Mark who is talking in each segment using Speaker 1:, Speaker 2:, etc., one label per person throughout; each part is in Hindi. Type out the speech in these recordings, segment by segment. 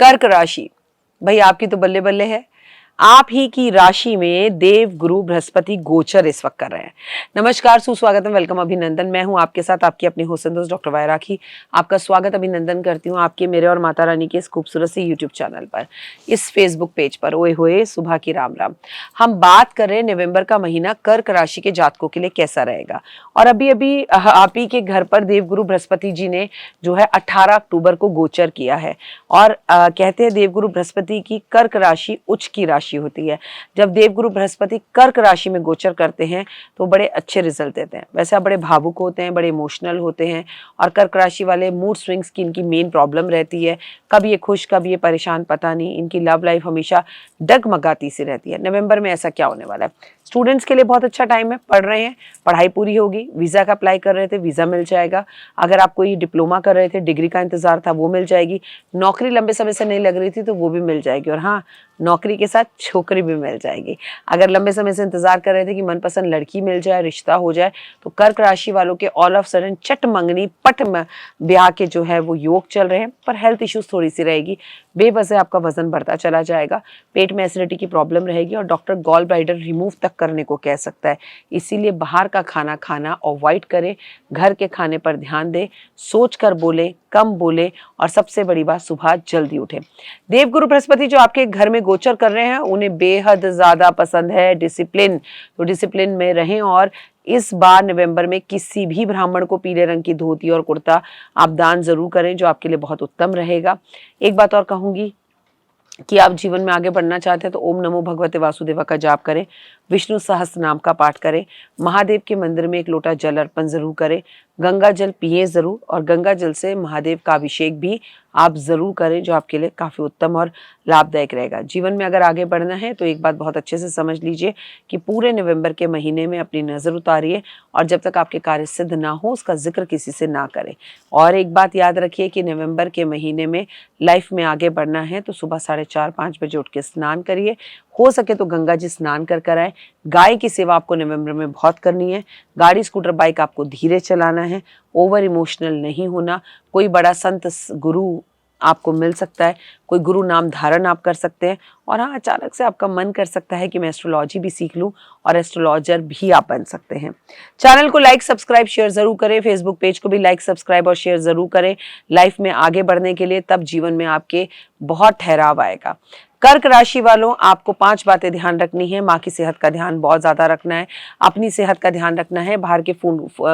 Speaker 1: कर्क राशि, भाई आपकी तो बल्ले बल्ले है। आप ही की राशि में देव गुरु बृहस्पति गोचर इस वक्त कर रहे हैं। नमस्कार, सुस्वागत है, वेलकम, अभिनंदन। मैं हूं आपके साथ आपकी अपनी होस्ट दोस्त डॉक्टर वाय राखी। आपका स्वागत अभिनंदन करती हूं आपके, मेरे और माता रानी के इस खूबसूरत से यूट्यूब चैनल पर, इस फेसबुक पेज पर। ओए होए सुबह की राम राम। हम बात कर रहे हैं नवंबर का महीना कर्क राशि के जातकों के लिए कैसा रहेगा। और अभी अभी आप ही के घर पर देवगुरु बृहस्पति जी ने जो है 18 अक्टूबर को गोचर किया है। और कहते हैं देवगुरु बृहस्पति की कर्क राशि उच्च की राशि होती है। जब देवगुरु बृहस्पति कर्क राशि में गोचर करते हैं तो बड़े अच्छे रिजल्ट देते हैं। वैसे आप बड़े भावुक होते हैं, बड़े इमोशनल होते हैं, और कर्क राशि वाले मूड स्विंग्स की इनकी मेन प्रॉब्लम रहती है। कभी ये खुश, कभी ये परेशान, पता नहीं। इनकी लव लाइफ हमेशा डगमगाती सी रहती है। नवंबर में ऐसा क्या होने वाला है? स्टूडेंट्स के लिए बहुत अच्छा टाइम है, पढ़ रहे हैं, पढ़ाई पूरी होगी। वीज़ा का अप्लाई कर रहे थे, वीज़ा मिल जाएगा। अगर आप कोई डिप्लोमा कर रहे थे, डिग्री का इंतजार था, वो मिल जाएगी। नौकरी लंबे समय से नहीं लग रही थी तो वो भी मिल जाएगी। और हाँ, नौकरी के साथ छोकरी भी मिल जाएगी। अगर लंबे समय से इंतजार कर रहे थे कि मनपसंद लड़की मिल जाए, रिश्ता हो जाए, तो कर्क राशि वालों के ऑल ऑफ सडन चट मंगनी पट ब्याह के जो है वो योग चल रहे हैं। पर हेल्थ इश्यूज थोड़ी सी रहेगी, बेवजह आपका वजन बढ़ता चला जाएगा, पेट में एसिडिटी की प्रॉब्लम रहेगी, और डॉक्टर गॉल ब्लैडर रिमूव तक करने को कह सकता है। इसीलिए बाहर का खाना खाना अवॉइड करें, घर के खाने पर ध्यान दें, सोच कर बोले, कम बोले, और सबसे बड़ी बात, सुबह जल्दी उठें। देवगुरु बृहस्पति जो आपके घर में गोचर कर रहे हैं, उन्हें बेहद ज्यादा पसंद है डिसिप्लिन। तो डिसिप्लिन में रहें, और इस बार नवंबर में किसी भी ब्राह्मण को पीले रंग की धोती और कुर्ता आप दान जरूर करें, जो आपके लिए बहुत उत्तम रहेगा। एक बात और कहूंगी कि आप जीवन में आगे बढ़ना चाहते हैं तो ओम नमो भगवते वासुदेवा का जाप करें, विष्णु सहस्त्र नाम का पाठ करें, महादेव के मंदिर में एक लोटा जल अर्पण जरूर करें, गंगा जल पिए जरूर, और गंगा जल से महादेव का अभिषेक भी आप जरूर करें, जो आपके लिए काफी उत्तम और लाभदायक रहेगा। जीवन में अगर आगे बढ़ना है तो एक बात बहुत अच्छे से समझ लीजिए कि पूरे नवंबर के महीने में अपनी नजर उतारिए, और जब तक आपके कार्य सिद्ध ना हो उसका जिक्र किसी से ना करें। और एक बात याद रखिए कि नवंबर के महीने में लाइफ में आगे बढ़ना है तो सुबह 4:30-5 बजे उठ के स्नान करिए। हो सके तो गंगा जी स्नान कर आए। गाय की सेवा आपको नवंबर में बहुत करनी है। गाड़ी, स्कूटर, बाइक आपको धीरे चलाना है, ओवर इमोशनल नहीं होना। कोई बड़ा संत गुरु आपको मिल सकता है, कोई गुरु नाम धारण आप कर सकते हैं। और हाँ, अचानक से आपका मन कर सकता है कि मैं एस्ट्रोलॉजी भी सीख लूं, और एस्ट्रोलॉजर भी आप बन सकते हैं। चैनल को लाइक, सब्सक्राइब, शेयर जरूर करें। फेसबुक पेज को भी लाइक, सब्सक्राइब और शेयर जरूर करें लाइफ में आगे बढ़ने के लिए, तब जीवन में आपके बहुत ठहराव आएगा। कर्क राशि वालों, आपको 5 बातें ध्यान रखनी है। माँ की सेहत का ध्यान बहुत ज़्यादा रखना है, अपनी सेहत का ध्यान रखना है, बाहर के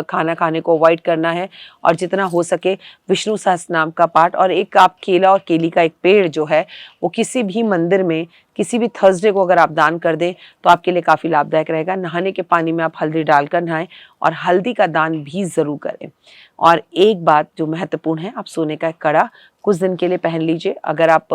Speaker 1: खाना खाने को अवॉइड करना है, और जितना हो सके विष्णु सहस्त्र नाम का पाठ। और एक आप केला और केली का एक पेड़ जो है वो किसी भी मंदिर में किसी भी थर्सडे को अगर आप दान कर दें तो आपके लिए काफ़ी लाभदायक रहेगा। नहाने के पानी में आप हल्दी डालकर नहाएं, और हल्दी का दान भी ज़रूर करें। और एक बात जो महत्वपूर्ण है, आप सोने का एक कड़ा कुछ दिन के लिए पहन लीजिए। अगर आप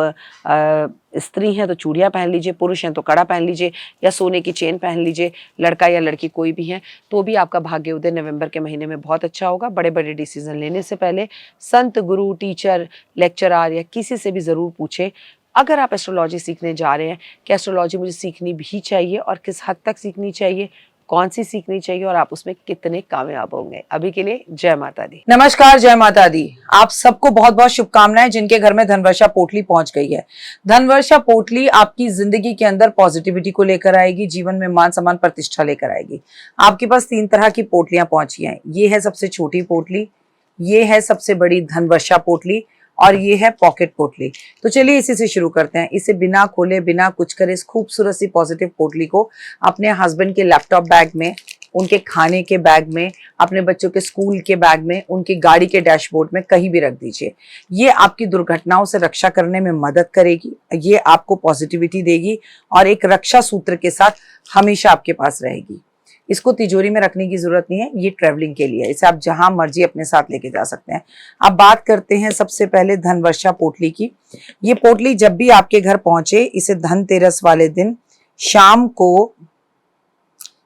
Speaker 1: स्त्री हैं तो चूड़ियाँ पहन लीजिए, पुरुष हैं तो कड़ा पहन लीजिए, या सोने की चेन पहन लीजिए। लड़का या लड़की कोई भी है तो भी आपका भाग्य उदय नवंबर के महीने में बहुत अच्छा होगा। बड़े बड़े डिसीजन लेने से पहले संत, गुरु, टीचर, लेक्चरर या किसी से भी ज़रूर पूछें। अगर आप एस्ट्रोलॉजी सीखने जा रहे हैं कि एस्ट्रोलॉजी मुझे सीखनी भी चाहिए, और किस हद तक सीखनी चाहिए, कौन सी सीखनी चाहिए, और आप उसमें कितने कामयाब होंगे। अभी के लिए जय माता दी।
Speaker 2: नमस्कार, जय माता दी। आप सबको बहुत बहुत शुभकामनाएं जिनके घर में धनवर्षा पोटली पहुंच गई है। धनवर्षा पोटली आपकी जिंदगी के अंदर पॉजिटिविटी को लेकर आएगी, जीवन में मान सम्मान प्रतिष्ठा लेकर आएगी। आपके पास 3 तरह की पोटलियां पहुंची हैं। ये है सबसे छोटी पोटली, ये है सबसे बड़ी धनवर्षा पोटली, और ये है पॉकेट पोटली। तो चलिए इसी से शुरू करते हैं। इसे बिना खोले, बिना कुछ करे, इस खूबसूरत सी पॉजिटिव पोटली को अपने हस्बैंड के लैपटॉप बैग में, उनके खाने के बैग में, अपने बच्चों के स्कूल के बैग में, उनकी गाड़ी के डैशबोर्ड में, कहीं भी रख दीजिए। ये आपकी दुर्घटनाओं से रक्षा करने में मदद करेगी, ये आपको पॉजिटिविटी देगी, और एक रक्षा सूत्र के साथ हमेशा आपके पास रहेगी। इसको तिजोरी में रखने की जरूरत नहीं है, ये ट्रैवलिंग के लिए, इसे आप जहां मर्जी अपने साथ लेके जा सकते हैं। अब बात करते हैं सबसे पहले धनवर्षा पोटली की। ये पोटली जब भी आपके घर पहुंचे, इसे धनतेरस वाले दिन शाम को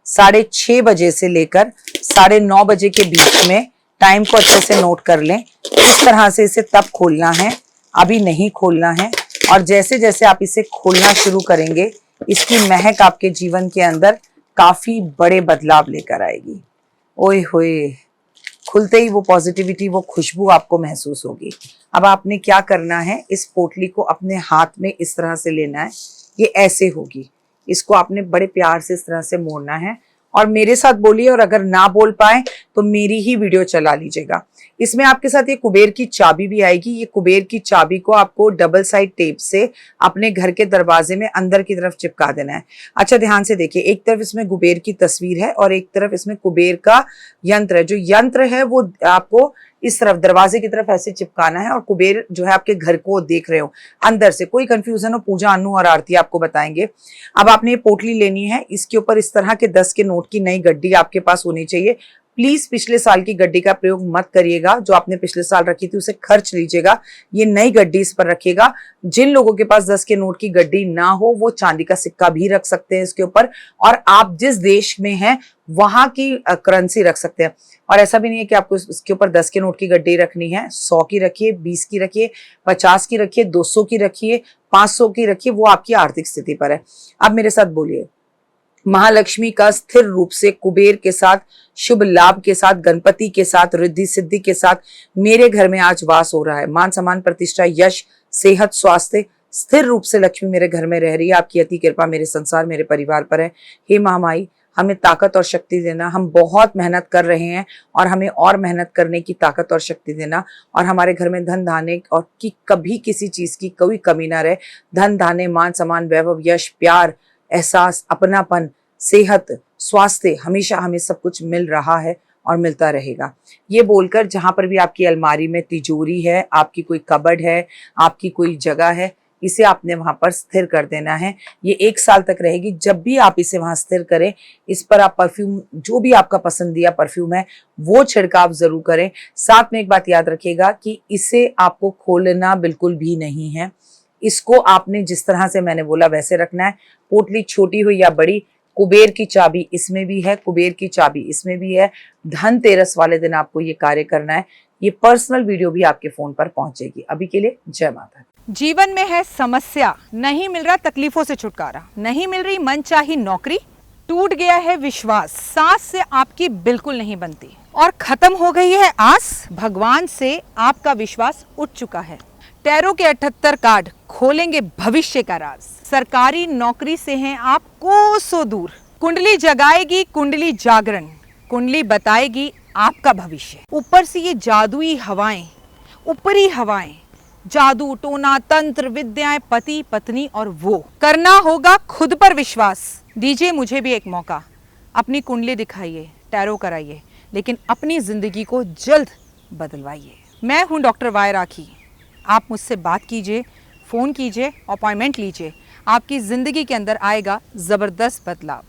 Speaker 2: 6:30 बजे से लेकर 9:30 बजे के बीच में, टाइम को अच्छे से नोट कर लें। इस तरह से इसे तब खोलना है, अभी नहीं खोलना है। और जैसे जैसे आप इसे खोलना शुरू करेंगे, इसकी महक आपके जीवन के अंदर काफी बड़े बदलाव लेकर आएगी। ओए होए, खुलते ही वो पॉजिटिविटी, वो खुशबू आपको महसूस होगी। अब आपने क्या करना है, इस पोटली को अपने हाथ में इस तरह से लेना है, ये ऐसे होगी, इसको आपने बड़े प्यार से इस तरह से मोड़ना है और मेरे साथ बोलिए, और अगर ना बोल पाए तो मेरी ही वीडियो चला लीजिएगा। इसमें आपके साथ ये कुबेर की चाबी भी आएगी। ये कुबेर की चाबी को आपको डबल साइड टेप से अपने घर के दरवाजे में अंदर की तरफ चिपका देना है। अच्छा ध्यान से देखिए, एक तरफ इसमें कुबेर की तस्वीर है और एक तरफ इसमें कुबेर का यंत्र है। जो यंत्र है वो आपको इस तरफ दरवाजे की तरफ ऐसे चिपकाना है और कुबेर जो है आपके घर को देख रहे हो अंदर से। कोई कंफ्यूजन हो, पूजा, अनु और आरती आपको बताएंगे। अब आपने ये पोटली लेनी है, इसके ऊपर इस तरह के 10 के नोट की नई गड्डी आपके पास होनी चाहिए। प्लीज पिछले साल की गड्डी का प्रयोग मत करिएगा, जो आपने पिछले साल रखी थी उसे खर्च लीजिएगा, ये नई गड्डी इस पर रखिएगा। जिन लोगों के पास 10 के नोट की गड्डी ना हो वो चांदी का सिक्का भी रख सकते हैं इसके ऊपर, और आप जिस देश में हैं वहां की करेंसी रख सकते हैं। और ऐसा भी नहीं है कि आपको इसके ऊपर 10 के नोट की गड्डी रखनी है, 100 की रखिए, 20 की रखिए, 50 की रखिए, 200 की रखिए, 500 की रखिए, वो आपकी आर्थिक स्थिति पर है। अब मेरे साथ बोलिए, महालक्ष्मी का स्थिर रूप से कुबेर के साथ, शुभ लाभ के साथ, गणपति के साथ, रिद्धि सिद्धि के साथ मेरे घर में आज वास हो रहा है। मान सम्मान, प्रतिष्ठा, यश, सेहत, स्वास्थ्य, स्थिर रूप से लक्ष्मी मेरे घर में रह रही है। आपकी अति कृपा मेरे संसार, मेरे परिवार पर है। हे महामाई, हमें ताकत और शक्ति देना। हम बहुत मेहनत कर रहे हैं और हमें और मेहनत करने की ताकत और शक्ति देना, और हमारे घर में धन धान्य और की कभी किसी चीज की कोई कमी ना रहे। धन धान्य, मान सम्मान, वैभव, यश, प्यार, एहसास, अपनापन, सेहत, स्वास्थ्य, हमेशा हमें सब कुछ मिल रहा है और मिलता रहेगा। ये बोलकर जहां पर भी आपकी अलमारी में तिजोरी है, आपकी कोई कबर्ड है, आपकी कोई जगह है, इसे आपने वहां पर स्थिर कर देना है। ये 1 साल तक रहेगी। जब भी आप इसे वहां स्थिर करें, इस पर आप परफ्यूम, जो भी आपका पसंदीदा परफ्यूम है वो छिड़काव जरूर करें। साथ में एक बात याद रखिएगा कि इसे आपको खोलना बिल्कुल भी नहीं है। इसको आपने जिस तरह से मैंने बोला वैसे रखना है। पोटली छोटी हो या बड़ी, कुबेर की चाबी इसमें भी है, कुबेर की चाबी इसमें भी है। धनतेरस वाले दिन आपको ये कार्य करना है। ये पर्सनल वीडियो भी आपके फोन पर पहुंचेगी। अभी के लिए जय माता।
Speaker 3: जीवन में है समस्या, नहीं मिल रहा तकलीफों से छुटकारा, नहीं मिल रही मनचाही नौकरी, टूट गया है विश्वास, सांस से आपकी बिल्कुल नहीं बनती और खत्म हो गई है आस, भगवान से आपका विश्वास उठ चुका है। टैरो के 78 कार्ड खोलेंगे भविष्य का राज। सरकारी नौकरी से हैं आप कोसों दूर। कुंडली जगाएगी कुंडली जागरण, कुंडली बताएगी आपका भविष्य। ऊपर से ये जादुई हवाएं, ऊपरी हवाएं, जादू टोना तंत्र विद्याएं, पति पत्नी और वो। करना होगा खुद पर विश्वास। दीजिए मुझे भी एक मौका, अपनी कुंडली दिखाइए, टैरो कराइए, लेकिन अपनी जिंदगी को जल्द बदलवाइए। मैं हूं डॉक्टर वाई राखी। आप मुझसे बात कीजिए, फ़ोन कीजिए, अपॉइंटमेंट लीजिए। आपकी ज़िंदगी के अंदर आएगा ज़बरदस्त बदलाव।